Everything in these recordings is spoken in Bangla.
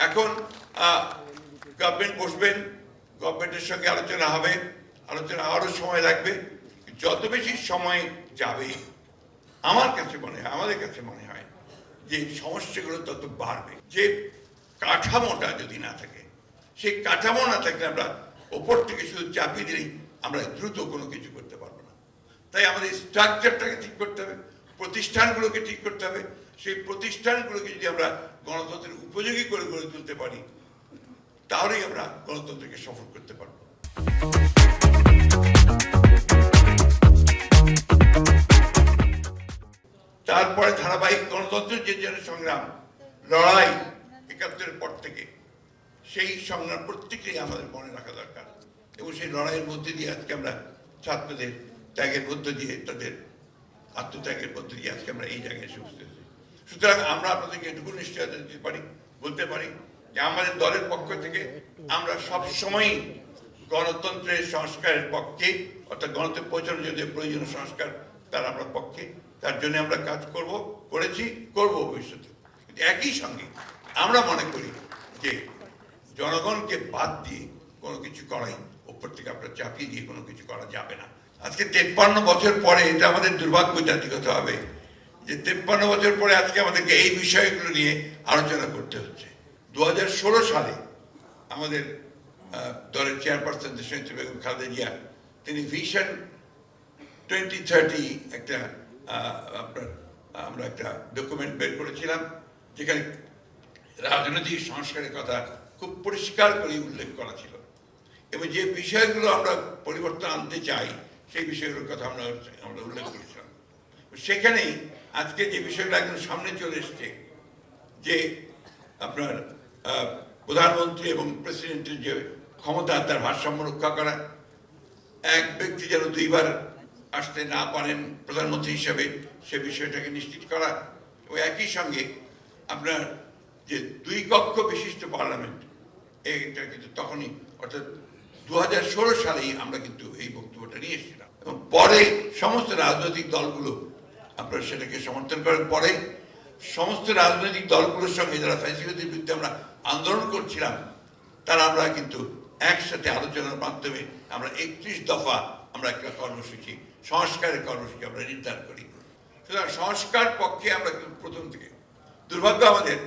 এখন গভর্নমেন্ট বসবেন, গভর্নমেন্টের সঙ্গে আলোচনা হবে, আলোচনা আরও সময় লাগবে। যত বেশি সময় যাবে আমার কাছে মনে হয়, আমাদের কাছে মনে হয় যে সমস্যাগুলো তত বাড়বে। যে কাঠামোটা যদি না থাকে, সেই কাঠামো না থাকলে আমরা ওপর থেকে শুধু চাপিয়ে দিলেই আমরা দ্রুত কোনো কিছু করতে পারবো না। তাই আমাদের স্ট্রাকচারটাকে ঠিক করতে হবে, প্রতিষ্ঠানগুলোকে ঠিক করতে হবে। সেই প্রতিষ্ঠানগুলোকে যদি আমরা গণতন্ত্রের উপযোগী করে গড়ে তুলতে পারি, তাহলেই আমরা গণতন্ত্রকে সফল করতে পারবো। তারপরে ধারাবাহিক গণতন্ত্রের যে সংগ্রাম, লড়াই ৭১-এর পর থেকে, সেই সংগ্রাম প্রত্যেকেই আমাদের মনে রাখা দরকার। এবং সেই লড়াইয়ের মধ্যে দিয়ে আজকে আমরা ছাত্রদের ত্যাগের মধ্য দিয়ে, তাদের আত্মত্যাগের মধ্য দিয়ে আজকে আমরা এই জায়গায় এসে উপস্থিত হয়েছি। সুতরাং আমরা আপনাদেরকে এটুকু নিশ্চয়তা দিতে পারি, বলতে পারি যে আমাদের দলের পক্ষ থেকে আমরা সবসময়ই গণতন্ত্রের সংস্কারের পক্ষে, অর্থাৎ গণতন্ত্রে পৌঁছানোর জন্য প্রয়োজনীয় সংস্কার তার আমরা পক্ষে, তার জন্য আমরা কাজ করেছি, করবো ভবিষ্যতে। কিন্তু একই সঙ্গে আমরা মনে করি যে জনগণকে বাদ দিয়ে কোনো কিছু করাই, ওপর থেকে আপনার চাপিয়ে দিয়ে কোনো কিছু করা যাবে না। আজকে 53 বছর পরে, এটা আমাদের দুর্ভাগ্য জাতিগত হবে যে 53 বছর পরে আজকে আমাদেরকে এই বিষয়গুলো নিয়ে আলোচনা করতে হচ্ছে। 2016 সালে আমাদের দলের চেয়ারপারসন দেশনেত্রী বেগম খালেদা জিয়া, তিনি ভিশন 2030 একটা আমরা একটা ডকুমেন্ট বের করেছিলাম, যেখানে রাজনৈতিক সংস্কারের কথা খুব পরিষ্কার করে উল্লেখ করা ছিল। এবং যে বিষয়গুলো আমরা পরিবর্তন আনতে চাই, সেই বিষয়গুলোর কথা আমরা উল্লেখ করেছিলাম। সেখানেই আজকে যে বিষয়টা একদম সামনে চলে এসছে, যে আপনার প্রধানমন্ত্রী এবং প্রেসিডেন্টের যে ক্ষমতা, তার ভারসাম্য রক্ষা করা, এক ব্যক্তি যেন দুইবার আসতে না পারেন প্রধানমন্ত্রী হিসাবে, সে বিষয়টাকে নিশ্চিত করা। এবং একই সঙ্গে আপনার যে 2 কক্ষ বিশিষ্ট পার্লামেন্ট, এইটা কিন্তু তখনই, অর্থাৎ 2016 সালেই আমরা কিন্তু এই বক্তব্যটা নিয়ে এসেছিলাম। এবং পরে সমস্ত রাজনৈতিক দলগুলো আপনারা সেটাকে সমর্থন করেন। পরে সমস্ত রাজনৈতিক দলগুলোর সঙ্গে যারা ফ্যাসিলিটির বিরুদ্ধে আমরা আন্দোলন করছিলাম, তারা আমরা কিন্তু একসাথে আলোচনার মাধ্যমে আমরা 31 দফা আমরা একটা কর্মসূচি, সংস্কারের কর্মসূচি আমরা নির্ধারণ করি। সুতরাং সংস্কার পক্ষে আমরা কিন্তু প্রথম থেকে। দুর্ভাগ্য আমাদের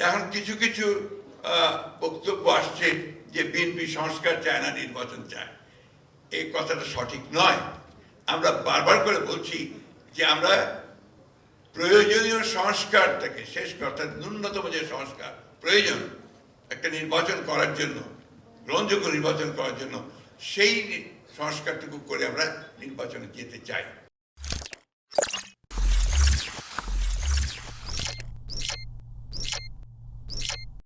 এখন কিছু কিছু বক্তব্য আসছে যে বিএনপি সংস্কার চায় না, নির্বাচন চায়। এই কথাটা সঠিক নয়। আমরা বারবার করে বলছি যে আমরা প্রয়োজনীয় সংস্কারটাকে শেষ করা, অর্থাৎ ন্যূনতম যে সংস্কার প্রয়োজন একটা নির্বাচন করার জন্য, গ্রহণযোগ্য নির্বাচন করার জন্য, সেই সংস্কারটুকু করে আমরা নির্বাচনে যেতে চাই।